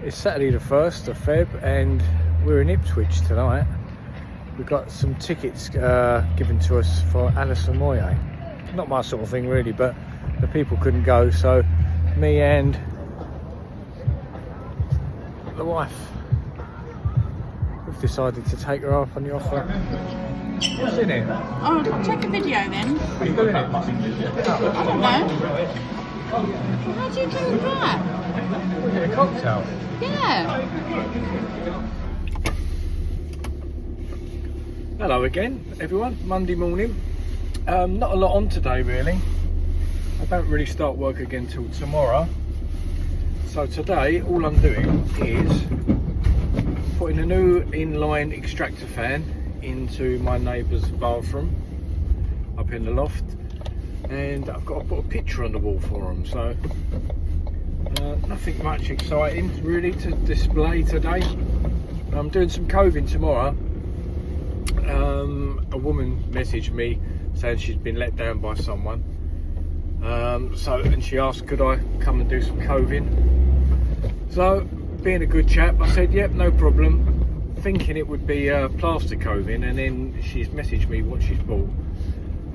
It's Saturday the 1st of Feb and we're in Ipswich tonight. We've got some tickets given to us for Alison Moyet. Not my sort of thing really, but the people couldn't go, so me and the wife, we've decided to take her up on the offer. What's in it? Oh, take a video then. What are you doing it? I don't know. Well, how do you do that? Was it a cocktail? Yeah. Hello again, everyone. Monday morning. Not a lot on today, really. I don't really start work again till tomorrow. So today, all I'm doing is putting a new inline extractor fan into my neighbour's bathroom up in the loft, and I've got to put a picture on the wall for them. So nothing much exciting really to display today. I'm doing some coving tomorrow. A woman messaged me saying she's been let down by someone, and she asked could I come and do some coving. So being a good chap, I said yep, no problem, thinking it would be plaster coving, and then she's messaged me what she's bought,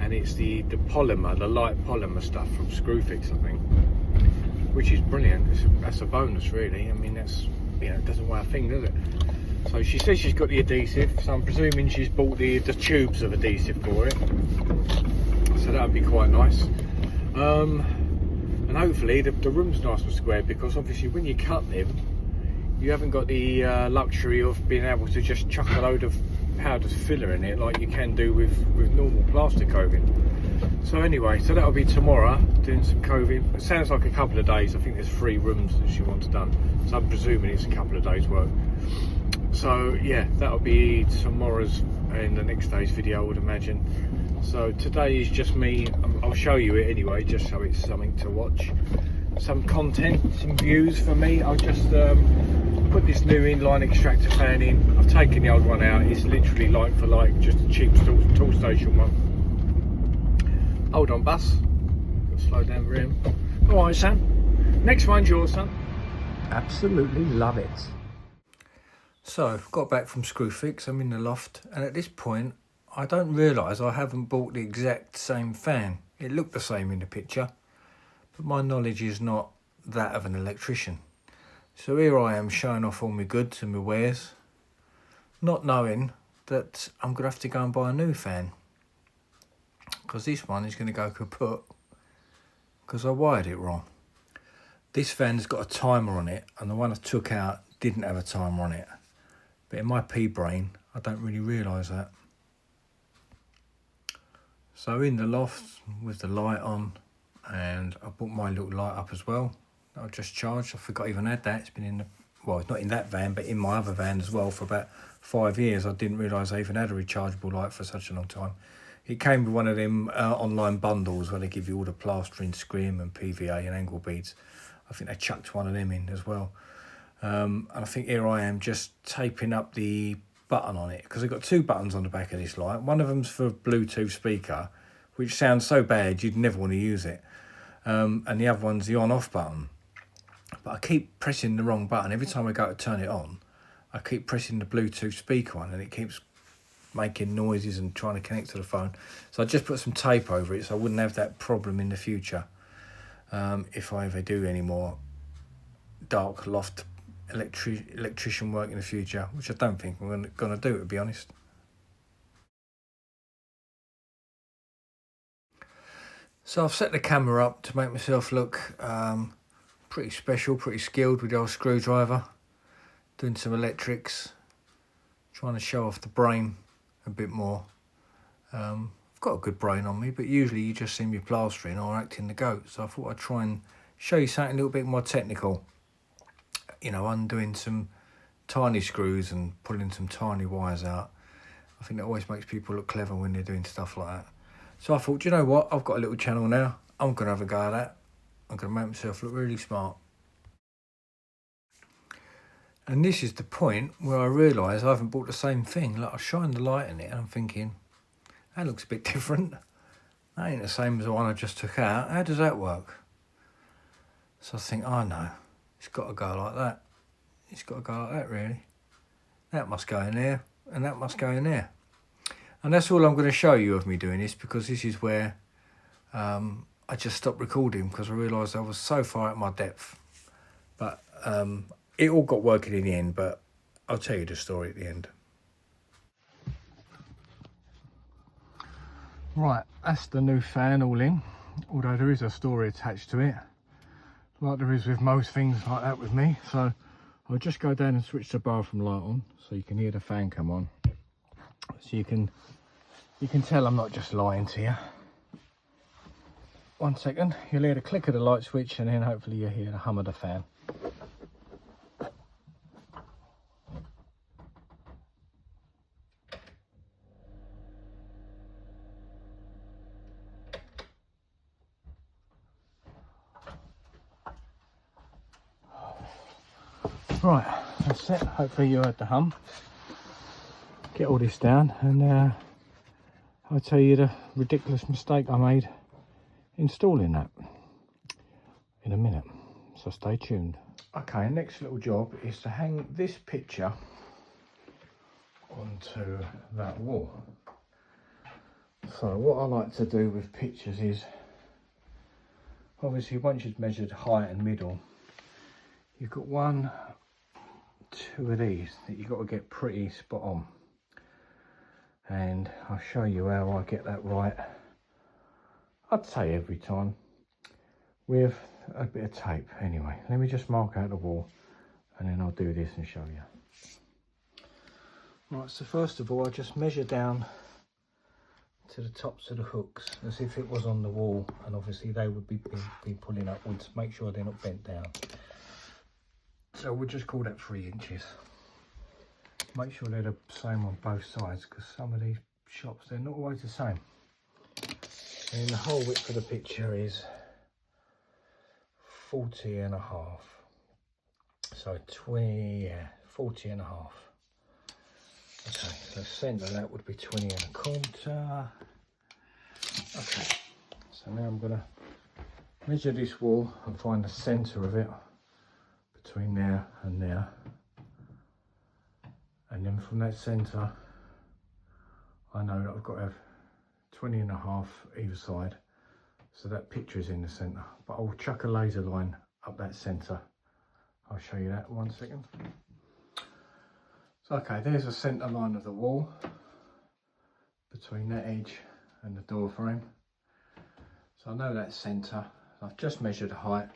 and it's the polymer, the light polymer stuff from Screwfix, I think, which is brilliant. That's a bonus really. I mean, that's, you know, it doesn't weigh a thing, does it? So she says she's got the adhesive, so I'm presuming she's bought the tubes of adhesive for it, so that would be quite nice. And hopefully the room's nice and square, because obviously when you cut them you haven't got the luxury of being able to just chuck a load of powdered filler in it like you can do with normal plastic coving. So anyway, so that'll be tomorrow, doing some coving. It sounds like a couple of days. I think there's 3 rooms that she wants done, so I'm presuming it's a couple of days work. So yeah, that'll be tomorrow's and the next day's video, I would imagine. So today is just me. I'll show you it anyway, just so it's something to watch, some content, some views for me. I'll just put this new inline extractor fan in. I've taken the old one out. It's literally like for like, just a cheap tool station one. Hold on, bus. Got to slow down for him. All right, son. Next one's yours, son. Absolutely love it. So I've got back from Screwfix. I'm in the loft, and at this point I don't realise I haven't bought the exact same fan. It looked the same in the picture, but my knowledge is not that of an electrician. So here I am showing off all my goods and my wares, not knowing that I'm going to have to go and buy a new fan, because this one is going to go kaput because I wired it wrong. This fan's got a timer on it, and the one I took out didn't have a timer on it. But in my pea brain, I don't really realise that. So in the loft with the light on, and I brought my little light up as well that I just charged. I forgot I even had that. It's been in the, well, it's not in that van, but in my other van as well for about 5 years. I didn't realise I even had a rechargeable light for such a long time. It came with one of them online bundles where they give you all the plastering, scrim and PVA and angle beads. I think they chucked one of them in as well. And I think here I am just taping up the button on it, because I've got 2 buttons on the back of this light. One of them's for Bluetooth speaker, which sounds so bad you'd never want to use it. And the other one's the on-off button. But I keep pressing the wrong button. Every time I go to turn it on, I keep pressing the Bluetooth speaker one, and it keeps making noises and trying to connect to the phone. So I just put some tape over it so I wouldn't have that problem in the future, if I ever do any more dark loft electrician work in the future, which I don't think I'm going to do, to be honest. So I've set the camera up to make myself look pretty special, pretty skilled with the old screwdriver, doing some electrics, trying to show off the brain a bit more. I've got a good brain on me, but usually you just see me plastering or acting the goat, so I thought I'd try and show you something a little bit more technical. You know, undoing some tiny screws and pulling some tiny wires out. I think that always makes people look clever when they're doing stuff like that. So I thought, you know what, I've got a little channel now, I'm going to have a go at that. I'm going to make myself look really smart. And this is the point where I realise I haven't bought the same thing. Like, I shine the light in it and I'm thinking, that looks a bit different. That ain't the same as the one I just took out. How does that work? So I think, oh no, it's got to go like that. It's got to go like that really. That must go in there and that must go in there. And that's all I'm going to show you of me doing this, because this is where I just stopped recording because I realised I was so far at my depth. But it all got working in the end, but I'll tell you the story at the end. Right, that's the new fan all in, although there is a story attached to it, like there is with most things like that with me. So I'll just go down and switch the bathroom light on so you can hear the fan come on. So you can tell I'm not just lying to you. 1 second, you'll hear the click of the light switch and then hopefully you'll hear the hum of the fan. Right, that's it. Hopefully you heard the hum. Get all this down and I'll tell you the ridiculous mistake I made installing that in a minute. So stay tuned. Okay, next little job is to hang this picture onto that wall. So what I like to do with pictures is, obviously once you've measured height and middle, you've got 1, 2 of these that you've got to get pretty spot on. And I'll show you how I get that right, I'd say every time, with a bit of tape. Anyway, let me just mark out the wall and then I'll do this and show you. Right, so first of all I just measure down to the tops of the hooks as if it was on the wall, and obviously they would be pulling upwards. Make sure they're not bent down. So we'll just call that 3 inches. Make sure they're the same on both sides, because some of these shops, they're not always the same. And the whole width of the picture is 40.5. So 40.5. Okay, so centre that would be 20.25. Okay, so now I'm gonna measure this wall and find the centre of it between there and there. And then from that centre, I know that I've got to have 20.5 either side. So that picture is in the centre, but I'll chuck a laser line up that centre. I'll show you that in 1 second. So okay, there's a centre line of the wall between that edge and the door frame. So I know that centre. I've just measured the height.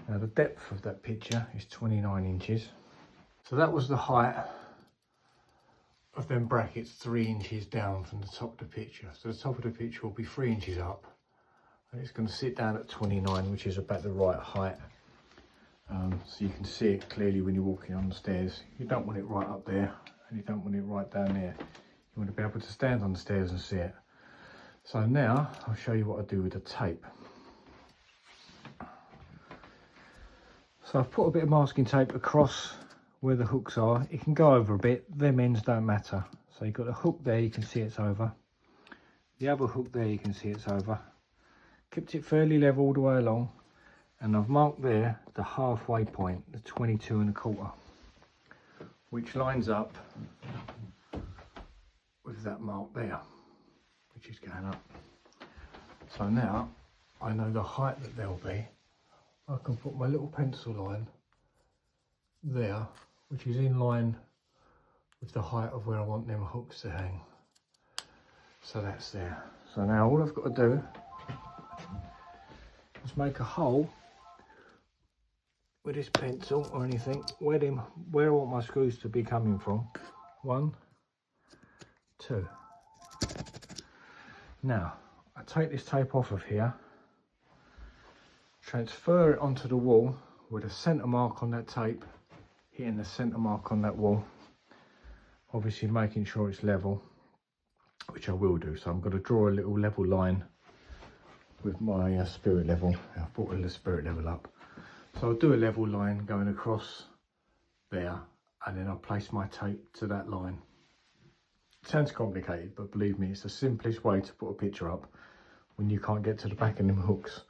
Now the depth of that picture is 29 inches. So that was the height of them brackets 3 inches down from the top of the picture. So the top of the picture will be 3 inches up, and it's going to sit down at 29, which is about the right height. So you can see it clearly when you're walking on the stairs. You don't want it right up there, and you don't want it right down there. You want to be able to stand on the stairs and see it. So now I'll show you what I do with the tape. So I've put a bit of masking tape across where the hooks are. It can go over a bit, them ends don't matter. So you've got a hook there, you can see it's over. The other hook there, you can see it's over. Kept it fairly level all the way along, and I've marked there the halfway point, the 22.25, which lines up with that mark there, which is going up. So now I know the height that there'll be. I can put my little pencil line there, which is in line with the height of where I want them hooks to hang. So that's there. So now all I've got to do is make a hole with this pencil or anything where I want my screws to be coming from. 1, 2. Now I take this tape off of here, transfer it onto the wall with a centre mark on that tape, hitting the centre mark on that wall, obviously making sure it's level, which I will do. So I'm going to draw a little level line with my spirit level. I've brought the spirit level up, so I'll do a level line going across there, and then I'll place my tape to that line. It sounds complicated, but believe me, it's the simplest way to put a picture up when you can't get to the back of them hooks.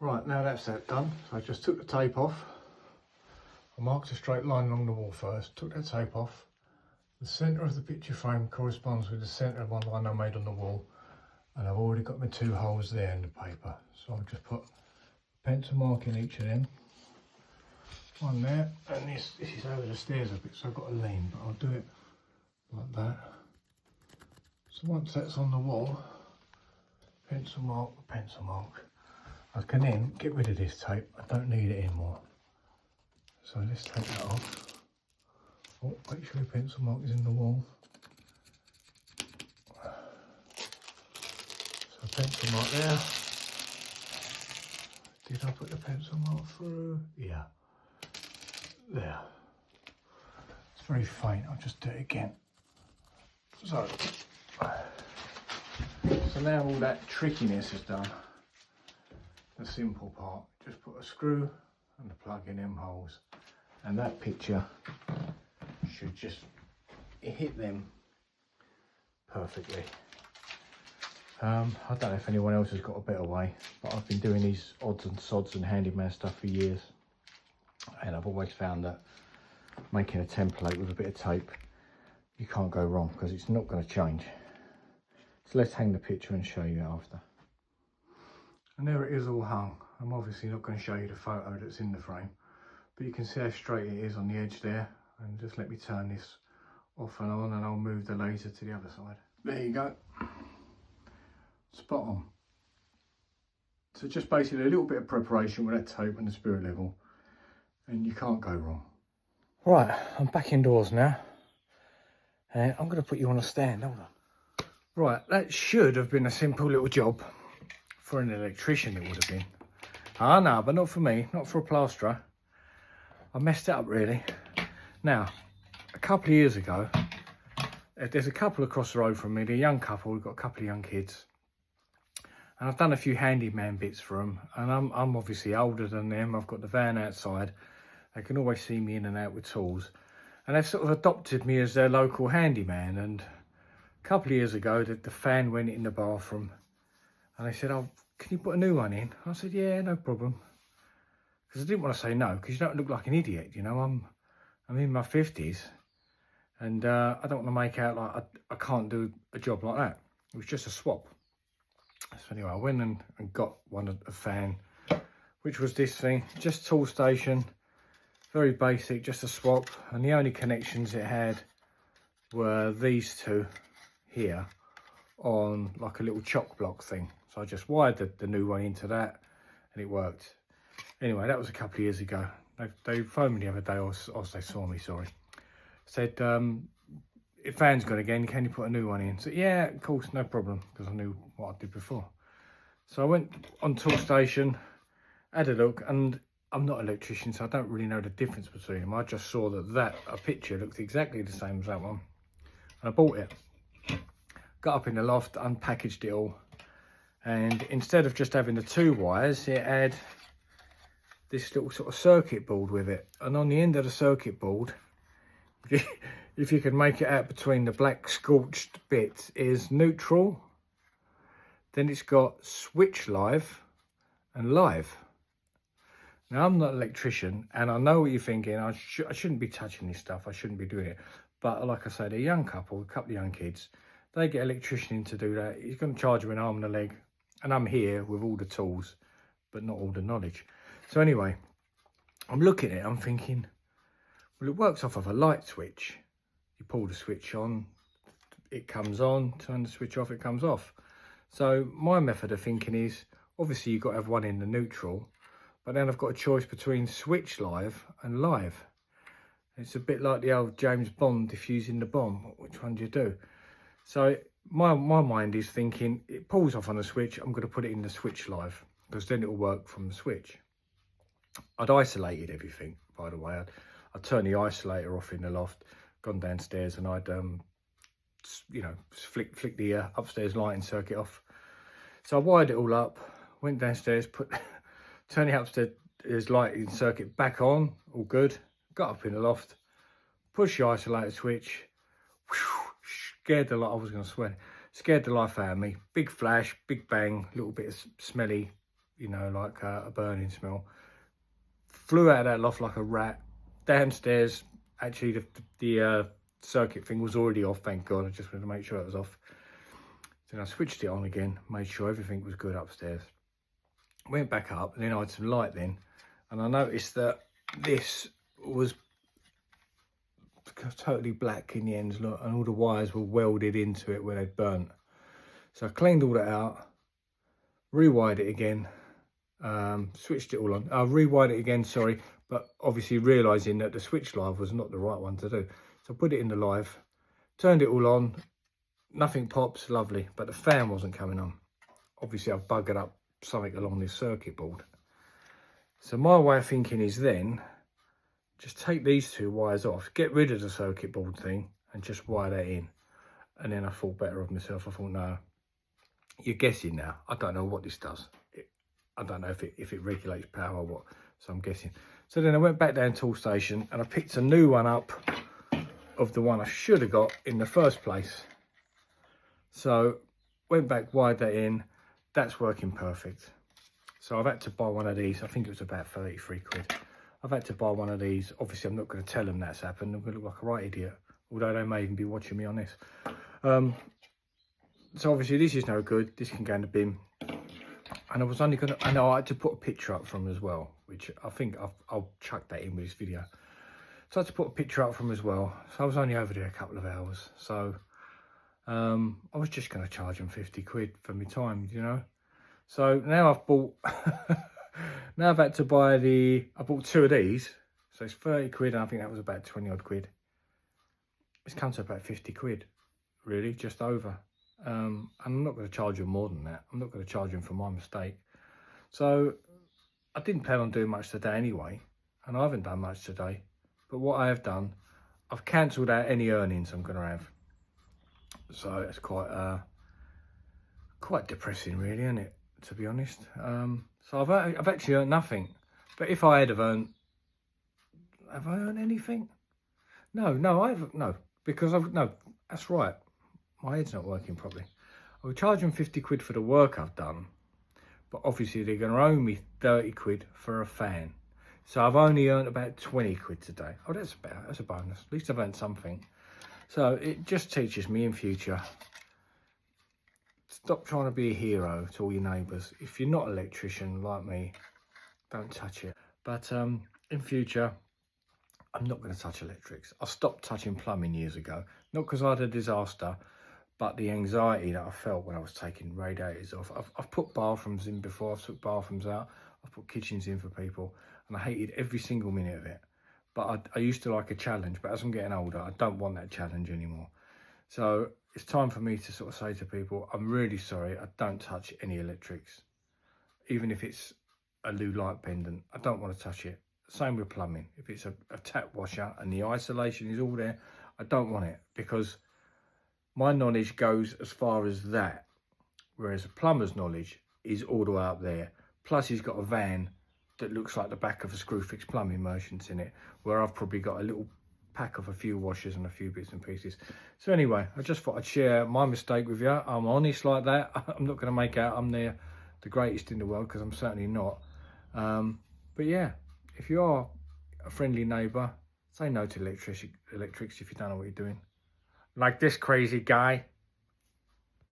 Right, now that's that done. So I just took the tape off, I marked a straight line along the wall first, took that tape off. The centre of the picture frame corresponds with the centre of one line I made on the wall, and I've already got my 2 holes there in the paper. So I'll just put a pencil mark in each of them. One there, and this is over the stairs a bit, so I've got to lean, but I'll do it like that. So once that's on the wall, pencil mark, I can then get rid of this tape. I don't need it anymore. So let's take that off. Oh, make sure your pencil mark is in the wall. So pencil mark there. Did I put the pencil mark through? Yeah. There. It's very faint. I'll just do it again. So now all that trickiness is done. The simple part. Just put a screw and a plug in them holes, and that picture should just hit them perfectly. I don't know if anyone else has got a better way, but I've been doing these odds and sods and handyman stuff for years, and I've always found that making a template with a bit of tape, you can't go wrong because it's not going to change. So let's hang the picture and show you after. And there it is all hung. I'm obviously not going to show you the photo that's in the frame, but you can see how straight it is on the edge there. And just let me turn this off and on, and I'll move the laser to the other side. There you go. Spot on. So just basically a little bit of preparation with that tape and the spirit level, and you can't go wrong. Right, I'm back indoors now. And I'm going to put you on a stand, hold on. Right, that should have been a simple little job. For an electrician it would have been. Ah no, but not for me, not for a plasterer. I messed it up really. Now, a couple of years ago, there's a couple across the road from me, they're a young couple, we've got a couple of young kids. And I've done a few handyman bits for them, and I'm obviously older than them. I've got the van outside. They can always see me in and out with tools. And they've sort of adopted me as their local handyman. And a couple of years ago, the fan went in the bathroom. And they said, oh, can you put a new one in? I said, yeah, no problem. Because I didn't want to say no, because you don't look like an idiot, you know. I'm in my 50s. And I don't want to make out like I can't do a job like that. It was just a swap. So anyway, I went and got a fan, which was this thing, just tool station, very basic, just a swap. And the only connections it had were these two here on like a little chock block thing. So I just wired the new one into that and it worked. Anyway, that was a couple of years ago. They phoned me the other day, or they saw me, sorry. Said, if fan's gone again, can you put a new one in? So yeah, of course, no problem, because I knew what I did before. So I went on tool station, had a look, and I'm not an electrician, so I don't really know the difference between them. I just saw that a picture looked exactly the same as that one, and I bought it. Got up in the loft, unpackaged it all, and instead of just having the 2 wires, it had this little sort of circuit board with it, and on the end of the circuit board, if you can make it out between the black scorched bits, is neutral, then it's got switch live and live. Now, I'm not an electrician, and I know what you're thinking. I shouldn't be touching this stuff, I shouldn't be doing it. But like I say, they're a young couple, a couple of young kids. They get an electrician in to do that. He's going to charge them an arm and a leg, and I'm here with all the tools, but not all the knowledge. So anyway, I'm looking at it, I'm thinking, well, it works off of a light switch. You pull the switch on, it comes on, turn the switch off, it comes off. So my method of thinking is, obviously you've got to have one in the neutral, but then I've got a choice between switch live and live. It's a bit like the old James Bond diffusing the bomb. Which one do you do? So my mind is thinking, it pulls off on the switch, I'm going to put it in the switch live, because then it will work from the switch. I'd isolated everything, by the way. I'd turned the isolator off in the loft, gone downstairs, and I'd you know, flick the upstairs lighting circuit off. So I wired it all up, went downstairs, turned the upstairs lighting circuit back on, all good. Got up in the loft, pushed the isolator switch, whew, scared the life, I was going to swear, scared the life out of me. Big flash, big bang, little bit of smelly, you know, like a burning smell. Flew out of that loft like a rat, downstairs, actually the circuit thing was already off, thank God. I just wanted to make sure it was off. Then I switched it on again, made sure everything was good upstairs. Went back up, and then I had some light then, and I noticed that this was totally black in the ends, look, and all the wires were welded into it where they'd burnt. So I cleaned all that out, rewired it again, switched it all on. I rewired it again, sorry, but obviously realising that the switch live was not the right one to do. So I put it in the live, turned it all on, nothing pops, lovely, but the fan wasn't coming on. Obviously I've buggered up something along this circuit board. So my way of thinking is then, just take these two wires off, get rid of the circuit board thing and just wire that in. And then I thought better of myself. I thought, no, you're guessing now. I don't know what this does. I don't know if it regulates power or what, so I'm guessing. So then I went back down tool station and I picked a new one up of the one I should have got in the first place. So went back, wired that in, that's working perfect. So I've had to buy one of these. I think it was about 33 quid. I've had to buy one of these. Obviously I'm not going to tell them that's happened. I'm going to look like a right idiot, although they may even be watching me on this. So obviously this is no good. This can go in the bin. And I was only going to, I know I had to put a picture up from as well, which I think I'll chuck that in with this video. So I had to put a picture up from as well. So I was only over there a couple of hours. So I was just going to charge them 50 quid for my time, you know. So now I've bought, now I've had to buy I bought two of these. So it's 30 quid and I think that was about 20 odd quid. It's come to about 50 quid, really, just over. And I'm not going to charge them more than that. I'm not going to charge them for my mistake. So I didn't plan on doing much today anyway, and I haven't done much today. But what I have done, I've cancelled out any earnings I'm going to have. So it's quite depressing, really, isn't it? To be honest. So I've actually earned nothing. But if I had have I earned anything? No, because no, that's right. My head's not working properly. I will charge them 50 quid for the work I've done, but obviously they're going to owe me 30 quid for a fan. So I've only earned about 20 quid today. Oh, that's a bonus. At least I've earned something. So it just teaches me in future, stop trying to be a hero to all your neighbours. If you're not an electrician like me, don't touch it. But in future, I'm not going to touch electrics. I stopped touching plumbing years ago, not because I had a disaster, but the anxiety that I felt when I was taking radiators off. I've put bathrooms in before, I've took bathrooms out, I've put kitchens in for people, and I hated every single minute of it. But I used to like a challenge, but as I'm getting older, I don't want that challenge anymore. So it's time for me to sort of say to people, I'm really sorry, I don't touch any electrics. Even if it's a loo light pendant, I don't want to touch it. Same with plumbing. If it's a tap washer and the isolation is all there, I don't want it, because my knowledge goes as far as that, whereas a plumber's knowledge is all the way up there. Plus he's got a van that looks like the back of a Screwfix Plumbing Merchants in it, where I've probably got a little pack of a few washers and a few bits and pieces. So anyway, I just thought I'd share my mistake with you. I'm honest like that. I'm not going to make out I'm the greatest in the world, because I'm certainly not. But yeah, if you are a friendly neighbour, say no to electrics if you don't know what you're doing. Like this crazy guy.